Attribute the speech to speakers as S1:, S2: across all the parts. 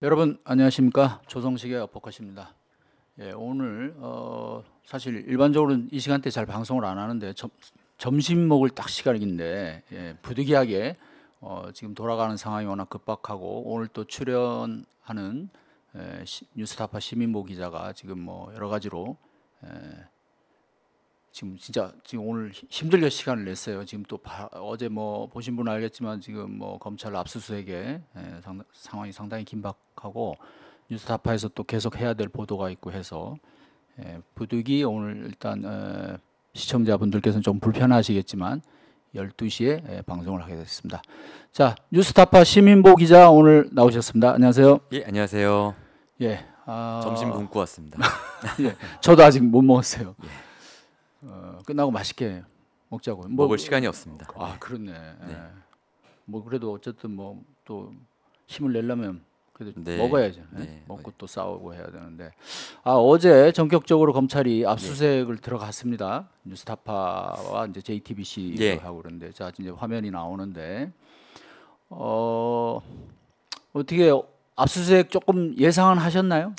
S1: 여러분 안녕하십니까. 조성식의 어퍼컷입니다. 예, 오늘 사실 일반적으로는 이 시간대 잘 방송을 안 하는데 점심 먹을 딱 시간인데 부득이하게 지금 돌아가는 상황이 워낙 급박하고 오늘 또 출연하는 뉴스타파 시민보 기자가 지금 뭐 여러 가지로 지금 오늘 힘들게 시간을 냈어요. 지금 또 어제 뭐 보신 분은 알겠지만 지금 뭐 검찰 압수수색에 상황이 상당히 긴박하고 뉴스타파에서 또 계속 해야 될 보도가 있고 해서 부득이 오늘 일단 시청자분들께서는 좀 불편하시겠지만 12시에 방송을 하게 됐습니다. 자, 뉴스타파 시민보 기자 오늘 나오셨습니다. 안녕하세요.
S2: 예, 안녕하세요.
S1: 예,
S2: 점심 굶고 왔습니다.
S1: 예, 저도 아직 못 먹었어요. 끝나고 맛있게 먹자고요.
S2: 먹을 시간이 없습니다.
S1: 아, 그렇네.
S2: 네.
S1: 뭐 그래도 어쨌든 뭐 또 힘을 내려면 그래도
S2: 네.
S1: 먹어야죠.
S2: 네.
S1: 먹고 또 싸우고 해야 되는데. 어제 전격적으로 검찰이 압수수색을 들어갔습니다. 뉴스타파와 이제 JTBC
S2: 예.
S1: 하고 그러는데 자 이제 화면이 나오는데 어떻게 압수수색 조금 예상은 하셨나요?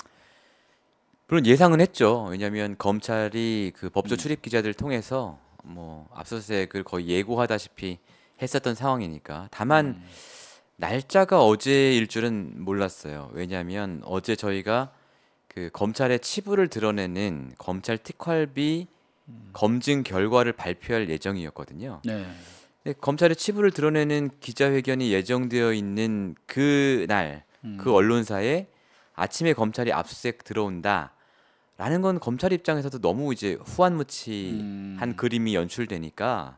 S2: 물론 예상은 했죠. 왜냐하면 검찰이 그 법조 출입 기자들 통해서 뭐 압수수색을 거의 예고하다시피 했었던 상황이니까. 다만 날짜가 어제일 줄은 몰랐어요. 왜냐하면 어제 저희가 그 검찰의 치부를 드러내는 검찰 특활비 검증 결과를 발표할 예정이었거든요.
S1: 네.
S2: 근데 검찰의 치부를 드러내는 기자회견이 예정되어 있는 그날 그 언론사에 아침에 검찰이 압수수색 들어온다라는 건 검찰 입장에서도 너무 이제 후안무치한 그림이 연출되니까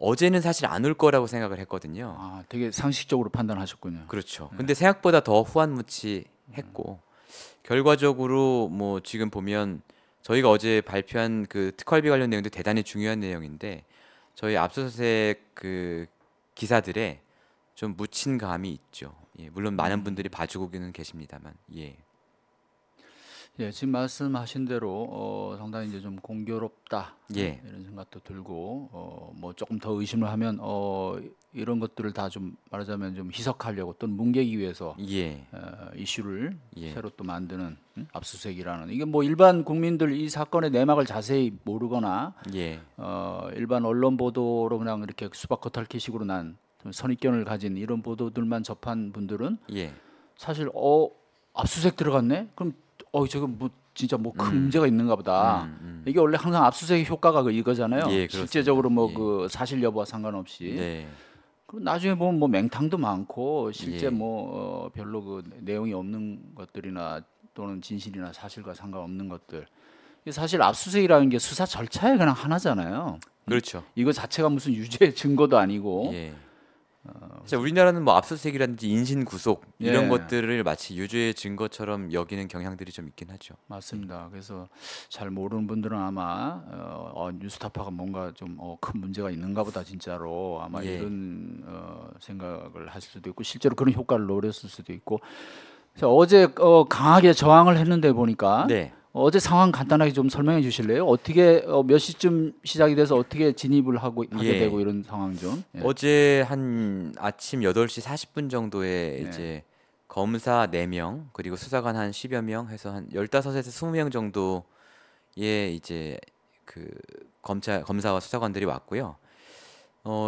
S2: 어제는 사실 안 올 거라고 생각을 했거든요.
S1: 아, 되게 상식적으로 판단하셨군요.
S2: 그렇죠. 근데 생각보다 더 후안무치했고 결과적으로 뭐 지금 보면 저희가 어제 발표한 그 특활비 관련 내용도 대단히 중요한 내용인데 저희 압수수색 그 기사들에 좀 묻힌 감이 있죠. 예, 물론 많은 분들이 봐주고는 계십니다만, 예.
S1: 예, 지금 말씀하신 대로 상당히 이제 좀 공교롭다
S2: 예.
S1: 이런 생각도 들고 뭐 조금 더 의심을 하면 이런 것들을 다 좀 말하자면 좀 희석하려고 또는 뭉개기 위해서
S2: 예.
S1: 이슈를
S2: 예.
S1: 새로 또 만드는 압수수색이라는 이게 뭐 일반 국민들 이 사건의 내막을 자세히 모르거나
S2: 예.
S1: 일반 언론 보도로 그냥 이렇게 수박 겉핥기식으로 난 선입견을 가진 이런 보도들만 접한 분들은
S2: 예.
S1: 사실 압수수색 들어갔네? 그럼 저거 뭐 진짜 뭐 큰 문제가 있는가 보다. 이게 원래 항상 압수수색 효과가 이거잖아요.
S2: 예,
S1: 실제적으로 뭐
S2: 예.
S1: 그 사실 여부와 상관없이.
S2: 네.
S1: 그리고 나중에 보면 뭐 맹탕도 많고 실제
S2: 예.
S1: 뭐 별로 그 내용이 없는 것들이나 또는 진실이나 사실과 상관없는 것들. 이게 사실 압수수색이라는 게 수사 절차의 그냥 하나잖아요.
S2: 그렇죠.
S1: 이거 자체가 무슨 유죄 증거도 아니고.
S2: 예. 사실 우리나라는 뭐 압수수색이라든지 인신 구속 이런
S1: 예.
S2: 것들을 마치 유죄의 증거처럼 여기는 경향들이 좀 있긴 하죠.
S1: 맞습니다. 그래서 잘 모르는 분들은 아마 뉴스타파가 뭔가 좀 큰 문제가 있는가 보다 진짜로 아마
S2: 예.
S1: 이런 생각을 하실 수도 있고 실제로 그런 효과를 노렸을 수도 있고. 그래서 어제 강하게 저항을 했는데 보니까
S2: 네.
S1: 어제 상황 간단하게 좀 설명해 주실래요? 어떻게 몇 시쯤 시작이 돼서 어떻게 진입을 하게
S2: 예.
S1: 되고 이런 상황 좀. 예.
S2: 어제 한 아침 8시 40분 정도에
S1: 네.
S2: 이제 검사 4명 그리고 수사관 한 10여 명 해서 한 15에서 20명 정도의 이제 그 검사와 수사관들이 왔고요.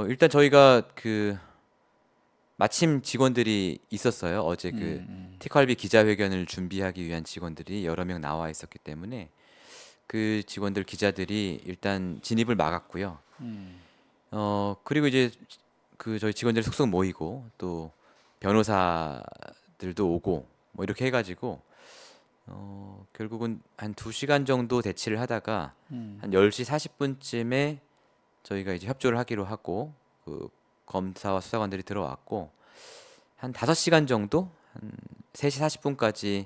S2: 일단 저희가 그 마침 직원들이 있었어요. 어제 그 특활비 기자회견을 준비하기 위한 직원들이 여러 명 나와 있었기 때문에 그 직원들 기자들이 일단 진입을 막았고요. 그리고 이제 그 저희 직원들 속속 모이고 또 변호사들도 오고 뭐 이렇게 해가지고 결국은 한 2시간 정도 대치를 하다가 한 10시 40분쯤에 저희가 이제 협조를 하기로 하고 그 검사와 수사관들이 들어왔고 한 5시간 정도 한 3시 40분까지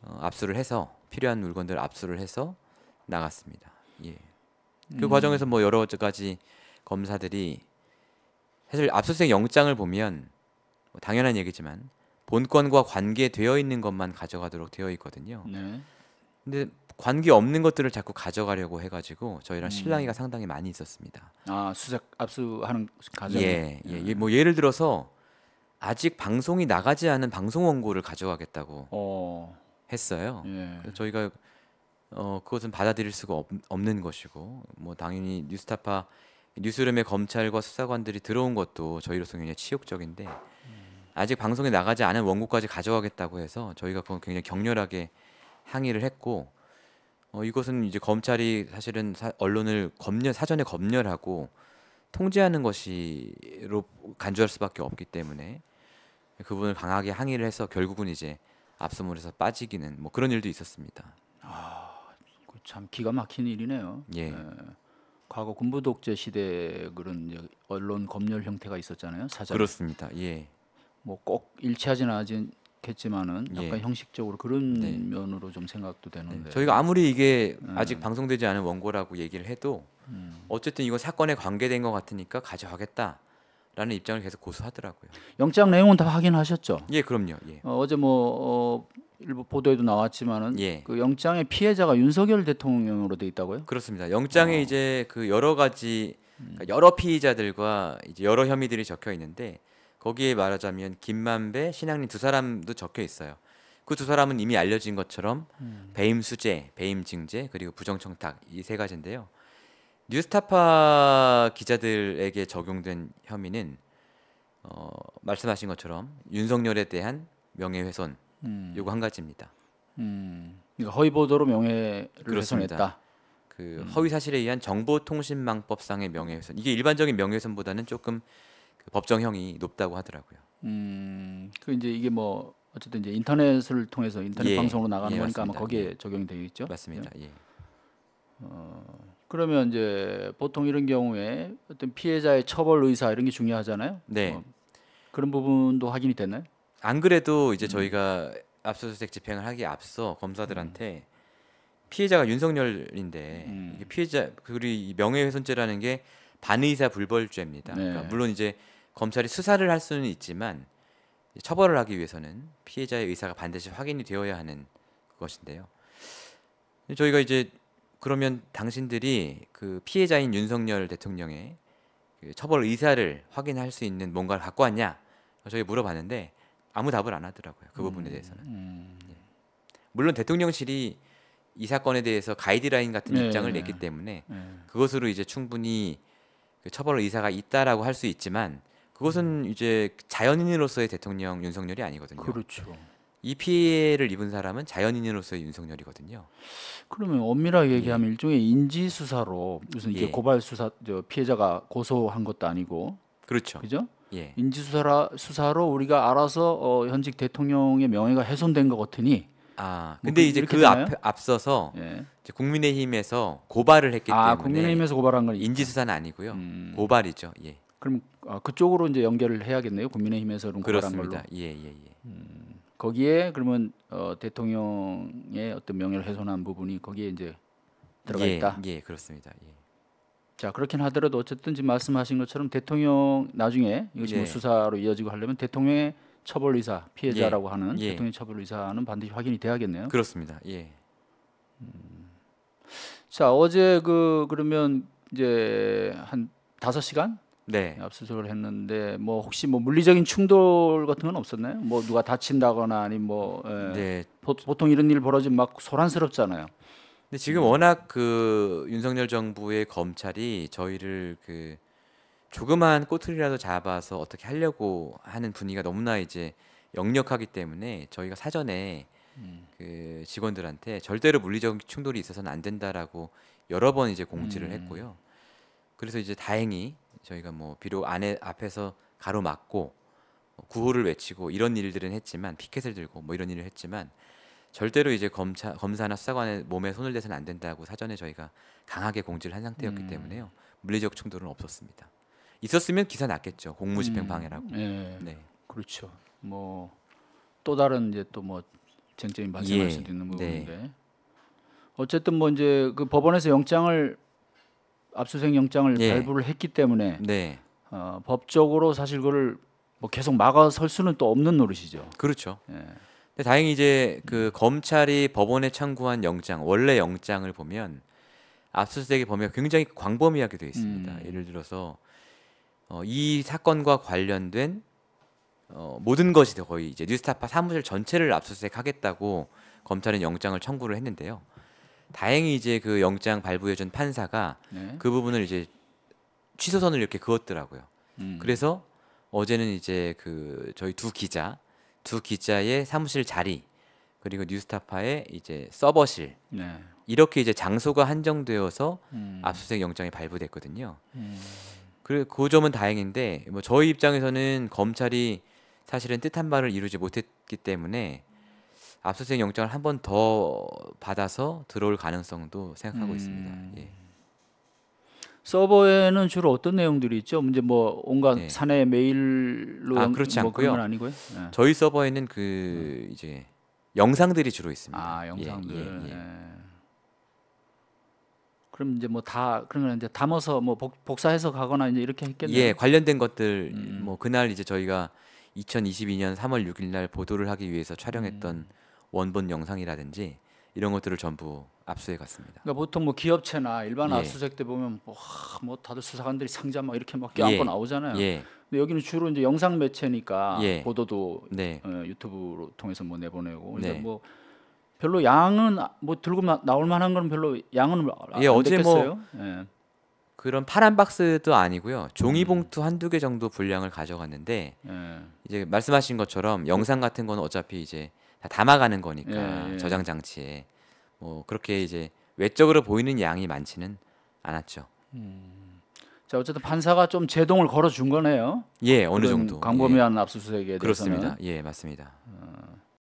S2: 압수를 해서 필요한 물건들 압수를 해서 나갔습니다. 예. 그 과정에서 뭐 여러 가지 검사들이 사실 압수수색 영장을 보면 뭐 당연한 얘기지만 본건과 관계되어 있는 것만 가져가도록 되어 있거든요.
S1: 네.
S2: 근데 관계 없는 것들을 자꾸 가져가려고 해가지고 저희랑 실랑이가 상당히 많이 있었습니다.
S1: 수색 압수하는 과정에.
S2: 예, 예, 뭐 예를 들어서 아직 방송이 나가지 않은 방송 원고를 가져가겠다고
S1: 어,
S2: 했어요.
S1: 예.
S2: 그래서 저희가 그것은 받아들일 수가 없는 것이고, 뭐 당연히 뉴스타파 뉴스룸에 검찰과 수사관들이 들어온 것도 저희로서 굉장히 치욕적인데, 아직 방송에 나가지 않은 원고까지 가져가겠다고 해서 저희가 그건 굉장히 격렬하게 항의를 했고, 이것은 이제 검찰이 사실은 언론을 사전에 검열하고 통제하는 것이로 간주할 수밖에 없기 때문에 그 부분을 강하게 항의를 해서 결국은 이제 압수물에서 빠지기는 뭐 그런 일도 있었습니다.
S1: 참 기가 막힌 일이네요.
S2: 예.
S1: 과거 군부 독재 시대 그런 이제 언론 검열 형태가 있었잖아요. 사전.
S2: 그렇습니다. 예.
S1: 뭐 꼭 일치하지는 않겠지만은
S2: 예.
S1: 약간 형식적으로 그런
S2: 네.
S1: 면으로 좀 생각도 되는데.
S2: 저희가 아무리 이게 아직 방송되지 않은 원고라고 얘기를 해도 어쨌든 이건 사건에 관계된 것 같으니까 가져가겠다라는 입장을 계속 고수하더라고요.
S1: 영장 내용은 다 확인하셨죠?
S2: 예, 그럼요. 예.
S1: 어제 뭐 일부 보도에도 나왔지만은
S2: 예.
S1: 그 영장의 피해자가 윤석열 대통령으로 돼 있다고요?
S2: 그렇습니다. 영장에 이제 그 여러 가지 그러니까 여러 피의자들과 이제 여러 혐의들이 적혀 있는데 거기에 말하자면 김만배, 신양림 두 사람도 적혀 있어요. 그 두 사람은 이미 알려진 것처럼 배임 수재, 배임 징계 그리고 부정 청탁 이 세 가지인데요. 뉴스타파 기자들에게 적용된 혐의는 말씀하신 것처럼 윤석열에 대한 명예훼손 요거 한 가지입니다.
S1: 그러니까 허위 보도로 명예를
S2: 그렇습니다.
S1: 훼손했다.
S2: 그 허위 사실에 의한 정보통신망법상의 명예훼손 이게 일반적인 명예훼손보다는 조금 그 법정형이 높다고 하더라고요.
S1: 그 이제 이게 뭐 어쨌든 이제 인터넷을 통해서 인터넷
S2: 예.
S1: 방송으로 나가는
S2: 예,
S1: 거니까 아마
S2: 맞습니다.
S1: 거기에 적용이 되겠죠.
S2: 맞습니다. 예.
S1: 그러면 이제 보통 이런 경우에 어떤 피해자의 처벌 의사 이런 게 중요하잖아요.
S2: 네.
S1: 그런 부분도 확인이 됐나요?
S2: 안 그래도 이제 저희가 압수수색 집행을 하기에 앞서 검사들한테 피해자가 윤석열인데 이게 피해자 그리고 이 명예훼손죄라는 게 반의사 불벌죄입니다.
S1: 네.
S2: 그러니까 물론 이제 검찰이 수사를 할 수는 있지만 처벌을 하기 위해서는 피해자의 의사가 반드시 확인이 되어야 하는 것인데요. 저희가 이제 그러면 당신들이 그 피해자인 윤석열 대통령의 그 처벌 의사를 확인할 수 있는 뭔가를 갖고 왔냐? 저희 물어봤는데 아무 답을 안 하더라고요. 그 부분에 대해서는. 예. 물론 대통령실이 이 사건에 대해서 가이드라인 같은
S1: 네,
S2: 입장을
S1: 네.
S2: 냈기 때문에
S1: 네.
S2: 그것으로 이제 충분히 그 처벌 의사가 있다라고 할 수 있지만 그것은 이제 자연인으로서의 대통령 윤석열이 아니거든요.
S1: 그렇죠.
S2: 이 피해를 입은 사람은 자연인으로서의 윤석열이거든요.
S1: 그러면 엄밀하게
S2: 예.
S1: 얘기하면 일종의 인지 수사로 무슨 이제
S2: 예.
S1: 고발 수사 피해자가 고소한 것도 아니고
S2: 그렇죠.
S1: 그죠?
S2: 예.
S1: 인지 수사로 우리가 알아서 현직 대통령의 명예가 훼손된 것 같으니
S2: 아,
S1: 뭐
S2: 근데 이제
S1: 이렇게
S2: 그
S1: 되나요?
S2: 앞서서
S1: 예.
S2: 이제 국민의힘에서 고발을 했기 때문에
S1: 국민의힘에서 고발한 건
S2: 인지수사는 아니고요. 고발이죠. 예.
S1: 그럼 그쪽으로 이제 연결을 해야겠네요. 국민의힘에서 그럼 고발한 걸로.
S2: 그렇습니다. 예, 예, 예.
S1: 거기에 그러면 대통령의 어떤 명예를 훼손한 부분이 거기에 이제 들어가
S2: 예,
S1: 있다.
S2: 예, 그렇습니다. 예.
S1: 자 그렇긴 하더라도 어쨌든 지금 말씀하신 것처럼 대통령 나중에 이것이 뭐
S2: 예.
S1: 수사로 이어지고 하려면 대통령의 처벌 의사 피해자라고 하는
S2: 예.
S1: 대통령 처벌 의사는 반드시 확인이 돼야겠네요.
S2: 그렇습니다. 예.
S1: 자 어제 그러면 이제 한 5시간
S2: 네.
S1: 압수수색을 했는데 뭐 혹시 뭐 물리적인 충돌 같은 건 없었나요? 뭐 누가 다친다거나 아니면 뭐
S2: 네.
S1: 보통 이런 일 벌어지면 막 소란스럽잖아요.
S2: 근데 지금 워낙 그 윤석열 정부의 검찰이 저희를 그 조그만 꼬투리라도 잡아서 어떻게 하려고 하는 분위기가 너무나 이제 역력하기 때문에 저희가 사전에 그 직원들한테 절대로 물리적 충돌이 있어서는 안 된다라고 여러 번 이제 공지를 했고요. 그래서 이제 다행히 저희가 뭐 비록 앞에서 가로막고 구호를 외치고 이런 일들은 했지만 피켓을 들고 뭐 이런 일을 했지만 절대로 이제 검사나 수사관의 몸에 손을 대서는 안 된다고 사전에 저희가 강하게 공지를 한 상태였기 때문에요. 물리적 충돌은 없었습니다. 있었으면 기사 났겠죠. 공무집행 방해라고.
S1: 예,
S2: 네.
S1: 그렇죠. 뭐 또 다른 이제 또 뭐 쟁점이 발생할
S2: 예,
S1: 수도 있는
S2: 네.
S1: 부분인데 어쨌든 뭐 이제 그 법원에서 압수수색 영장을
S2: 예.
S1: 발부를 했기 때문에
S2: 네.
S1: 법적으로 사실 그걸 뭐 계속 막아설 수는 또 없는 노릇이죠.
S2: 그렇죠.
S1: 예.
S2: 근데 다행히 이제 그 검찰이 법원에 청구한 영장, 원래 영장을 보면 압수수색의 범위가 굉장히 광범위하게 되어 있습니다. 예를 들어서 이 사건과 관련된 모든 것이 거의 이제 뉴스타파 사무실 전체를 압수수색하겠다고 검찰은 영장을 청구를 했는데요. 다행히 이제 그 영장 발부해준 판사가
S1: 네.
S2: 그 부분을 이제 취소선을 이렇게 그었더라고요. 그래서 어제는 이제 그 저희 두 기자의 사무실 자리 그리고 뉴스타파의 이제 서버실
S1: 네.
S2: 이렇게 이제 장소가 한정되어서
S1: 음.
S2: 압수수색 영장이 발부됐거든요. 그 점은 다행인데 뭐 저희 입장에서는 검찰이 사실은 뜻한 바를 이루지 못했기 때문에 압수수색 영장을 한 번 더 받아서 들어올 가능성도 생각하고 있습니다. 예.
S1: 서버에는 주로 어떤 내용들이 있죠? 이제 뭐 온갖
S2: 네.
S1: 사내 메일로
S2: 그렇지
S1: 뭐 그런
S2: 않고요.
S1: 건 아니고요. 네.
S2: 저희 서버에는 그 이제 영상들이 주로 있습니다.
S1: 아, 영상들.
S2: 예.
S1: 예. 그럼 이제 뭐 다 그러면 이제 담아서 뭐 복사해서 가거나 이제 이렇게 했겠네요.
S2: 예, 관련된 것들 뭐 그날 이제 저희가 2022년 3월 6일 날 보도를 하기 위해서 촬영했던 원본 영상이라든지 이런 것들을 전부 압수해 갔습니다.
S1: 그러니까 보통 뭐 기업체나 일반
S2: 예.
S1: 압수수색 때 보면 뭐 다들 수사관들이 상자 막 이렇게 막 껴안고
S2: 예.
S1: 나오잖아요.
S2: 예.
S1: 근데 여기는 주로 이제 영상 매체니까
S2: 예.
S1: 보도도
S2: 네.
S1: 유튜브로 통해서 뭐 내보내고 그러니까
S2: 네.
S1: 뭐 별로 양은 뭐 들고 나올 만한 건 별로 양은
S2: 예,
S1: 안
S2: 어제
S1: 됐겠어요. 예.
S2: 그런 파란 박스도 아니고요. 종이봉투 한두 개 정도 분량을 가져갔는데
S1: 예.
S2: 이제 말씀하신 것처럼 영상 같은 거는 어차피 이제 다 담아가는 거니까
S1: 예.
S2: 저장 장치에 뭐 그렇게 이제 외적으로 보이는 양이 많지는 않았죠.
S1: 자 어쨌든 판사가 좀 제동을 걸어준 거네요.
S2: 예, 어느
S1: 그런
S2: 정도.
S1: 광범위한 압수수색에
S2: 예.
S1: 대해서는.
S2: 그렇습니다. 예, 맞습니다.